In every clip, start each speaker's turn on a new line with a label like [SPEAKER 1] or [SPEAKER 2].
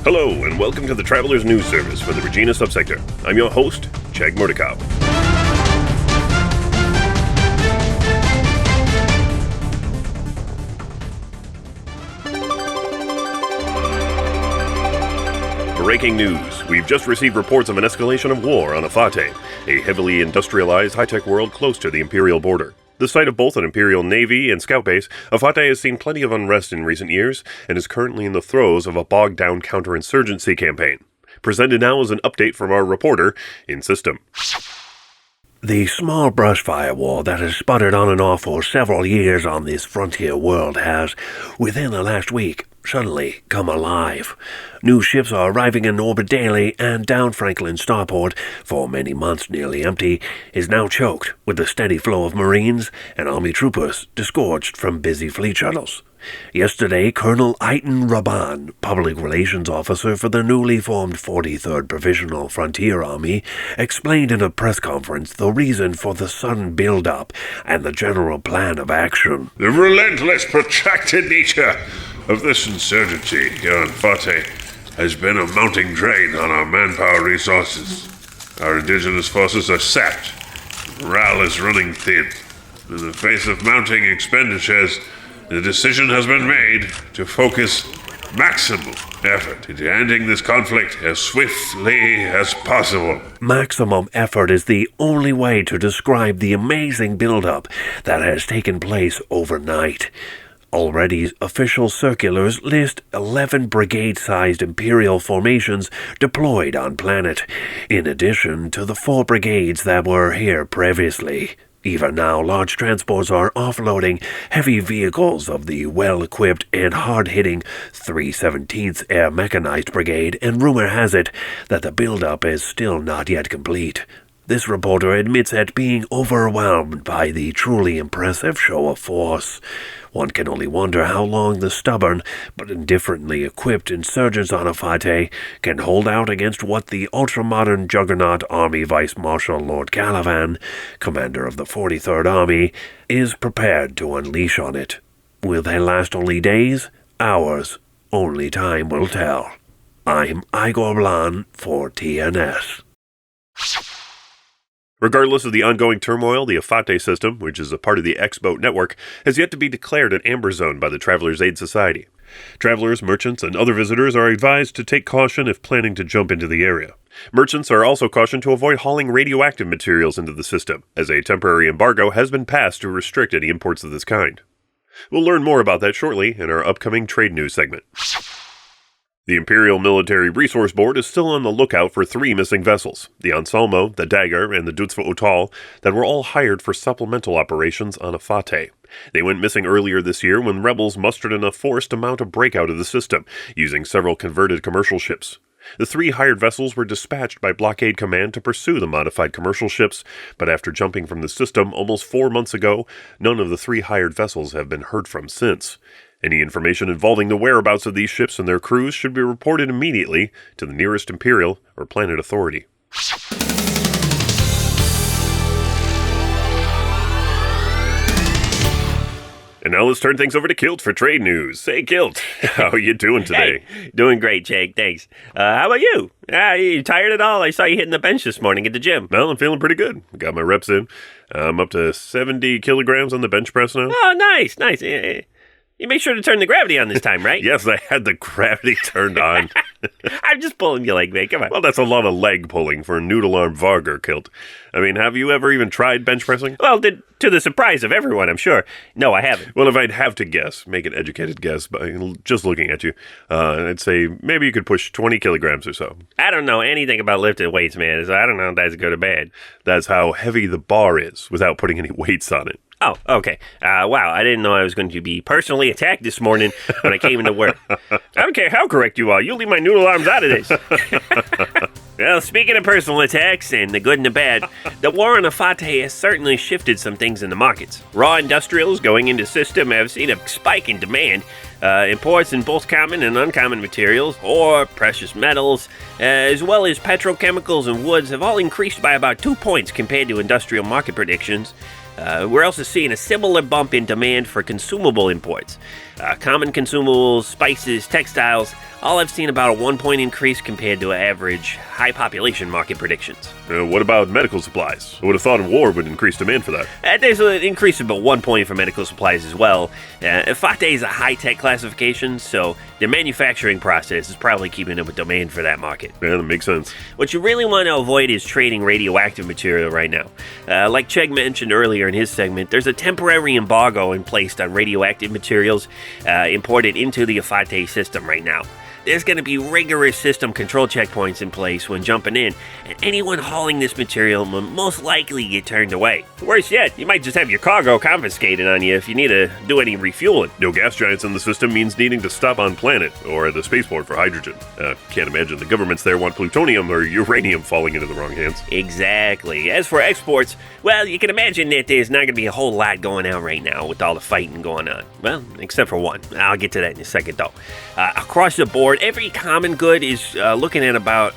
[SPEAKER 1] Hello, and welcome to the Traveler's News Service for the Regina subsector. I'm your host, Chag Murdokow. Breaking news. We've just received reports of an escalation of war on Efate, a heavily industrialized high-tech world close to the Imperial border. The site of both an Imperial Navy and Scout base, Efate has seen plenty of unrest in recent years and is currently in the throes of a bogged-down counterinsurgency campaign. Presented now as an update from our reporter in system.
[SPEAKER 2] The small brush fire war that has sputtered on and off for several years on this frontier world has, within the last week, suddenly come alive. New ships are arriving in orbit daily, and down Franklin Starport, for many months nearly empty, is now choked with the steady flow of Marines and Army troopers disgorged from busy fleet shuttles. Yesterday, Colonel Eitan Raban, public relations officer for the newly formed 43rd Provisional Frontier Army, explained in a press conference the reason for the sudden build-up and the general plan of action.
[SPEAKER 3] The relentless, protracted nature of this insurgency here in Efate has been a mounting drain on our manpower resources. Our indigenous forces are sapped. Morale is running thin. In the face of mounting expenditures, the decision has been made to focus maximum effort into ending this conflict as swiftly as possible.
[SPEAKER 2] Maximum effort is the only way to describe the amazing build-up that has taken place overnight. Already, official circulars list 11 brigade-sized Imperial formations deployed on planet, in addition to the 4 brigades that were here previously. Even now, large transports are offloading heavy vehicles of the well-equipped and hard-hitting 317th Air Mechanized Brigade, and rumor has it that the build-up is still not yet complete. This reporter admits at being overwhelmed by the truly impressive show of force. One can only wonder how long the stubborn but indifferently equipped insurgents on Efate can hold out against what the ultra-modern juggernaut Army Vice Marshal Lord Calavan, commander of the 43rd Army, is prepared to unleash on it. Will they last only days? Hours? Only time will tell. I'm Igor Blan for TNS.
[SPEAKER 1] Regardless of the ongoing turmoil, the Efate system, which is a part of the X-Boat network, has yet to be declared an amber zone by the Travelers' Aid Society. Travelers, merchants, and other visitors are advised to take caution if planning to jump into the area. Merchants are also cautioned to avoid hauling radioactive materials into the system, as a temporary embargo has been passed to restrict any imports of this kind. We'll learn more about that shortly in our upcoming trade news segment. The Imperial Military Resource Board is still on the lookout for 3 missing vessels, the Anselmo, the Dagger, and the Dutzva Utal, that were all hired for supplemental operations on Efate. They went missing earlier this year when rebels mustered enough force to mount a breakout of the system, using several converted commercial ships. The 3 hired vessels were dispatched by Blockade Command to pursue the modified commercial ships, but after jumping from the system almost 4 months ago, none of the 3 hired vessels have been heard from since. Any information involving the whereabouts of these ships and their crews should be reported immediately to the nearest Imperial or Planet Authority. And now let's turn things over to Kilt for trade news. Hey, Kilt, how are you doing today?
[SPEAKER 4] Hey, doing great, Jake, thanks. How about you? You tired at all? I saw you hitting the bench this morning at the gym.
[SPEAKER 1] Well, I'm feeling pretty good. Got my reps in. I'm up to 70 kilograms on the bench press now.
[SPEAKER 4] Oh, nice. You make sure to turn the gravity on this time, right?
[SPEAKER 1] Yes, I had the gravity turned on.
[SPEAKER 4] I'm just pulling your leg, mate. Come on.
[SPEAKER 1] Well, that's a lot of leg pulling for a noodle-arm Varger, Kilt. I mean, have you ever even tried bench pressing?
[SPEAKER 4] Well, to the surprise of everyone, I'm sure. No, I haven't.
[SPEAKER 1] Well, if I'd have to guess, make an educated guess, by just looking at you, I'd say maybe you could push 20 kilograms or so.
[SPEAKER 4] I don't know anything about lifting weights, man, so I don't know if that's good or bad.
[SPEAKER 1] That's how heavy the bar is, without putting any weights on it.
[SPEAKER 4] Oh, okay. Wow, I didn't know I was going to be personally attacked this morning when I came into work. I don't care how correct you are. You leave my noodle arms out of this. Well, speaking of personal attacks and the good and the bad, the war on Efate has certainly shifted some things in the markets. Raw industrials going into system have seen a spike in demand. Imports in both common and uncommon materials, ore, precious metals, as well as petrochemicals and woods have all increased by about 2 points compared to industrial market predictions. We're also seeing a similar bump in demand for consumable imports. Common consumables, spices, textiles, all have seen about a 1 point increase compared to average high population market predictions.
[SPEAKER 1] What about medical supplies? I would have thought a war would increase demand for that.
[SPEAKER 4] There's an increase of about 1 point for medical supplies as well. Efate is a high-tech classification, so their manufacturing process is probably keeping up with demand for that market.
[SPEAKER 1] Yeah, that makes sense.
[SPEAKER 4] What you really want to avoid is trading radioactive material right now. Like Chegg mentioned earlier in his segment, there's a temporary embargo in place on radioactive materials imported into the Efate system right now. There's going to be rigorous system control checkpoints in place when jumping in, and anyone hauling this material will most likely get turned away. Worse yet, you might just have your cargo confiscated on you if you need to do any refueling.
[SPEAKER 1] No gas giants in the system means needing to stop on planet or at the spaceport for hydrogen. Can't imagine the governments there want plutonium or uranium falling into the wrong hands.
[SPEAKER 4] Exactly. As for exports, well, you can imagine that there's not going to be a whole lot going on right now with all the fighting going on. Well, except for one. I'll get to that in a second, though. Across the board, every common good is looking at about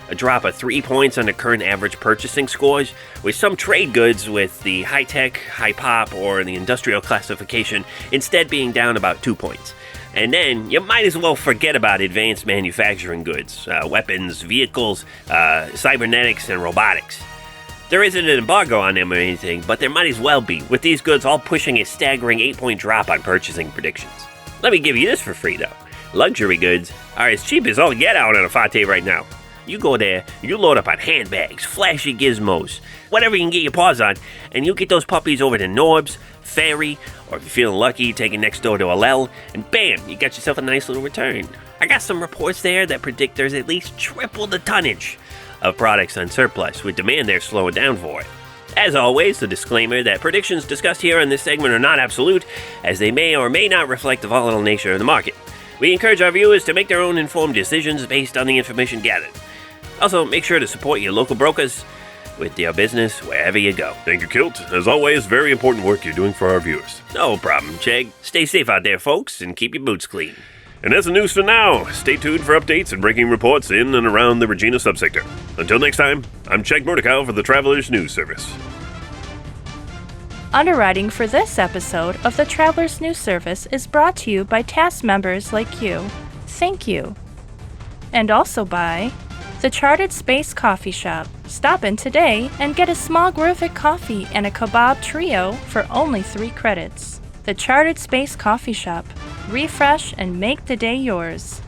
[SPEAKER 4] a drop of 3 points on the current average purchasing scores, with some trade goods with the high-tech, high-pop, or the industrial classification instead being down about 2 points. And then you might as well forget about advanced manufacturing goods, weapons, vehicles, cybernetics, and robotics. There isn't an embargo on them or anything, but there might as well be, with these goods all pushing a staggering 8-point drop on purchasing predictions. Let me give you this for free, though. Luxury goods are as cheap as all get out on Efate right now. You go there, you load up on handbags, flashy gizmos, whatever you can get your paws on, and you get those puppies over to Norb's, Ferry, or if you're feeling lucky, take it next door to Alel, and bam, you got yourself a nice little return. I got some reports there that predict there's at least triple the tonnage of products on surplus, with demand there slowing down for it. As always, the disclaimer that predictions discussed here on this segment are not absolute, as they may or may not reflect the volatile nature of the market. We encourage our viewers to make their own informed decisions based on the information gathered. Also, make sure to support your local brokers with their business wherever you go.
[SPEAKER 1] Thank you, Kilt. As always, very important work you're doing for our viewers.
[SPEAKER 4] No problem, Chegg. Stay safe out there, folks, and keep your boots clean.
[SPEAKER 1] And that's the news for now. Stay tuned for updates and breaking reports in and around the Regina subsector. Until next time, I'm Chegg Murdochow for the Travelers News Service.
[SPEAKER 5] Underwriting for this episode of the Travelers News Service is brought to you by TAS members like you. Thank you. And also by the Chartered Space Coffee Shop. Stop in today and get a small Gruvik coffee and a kebab trio for only 3 credits. The Chartered Space Coffee Shop. Refresh and make the day yours.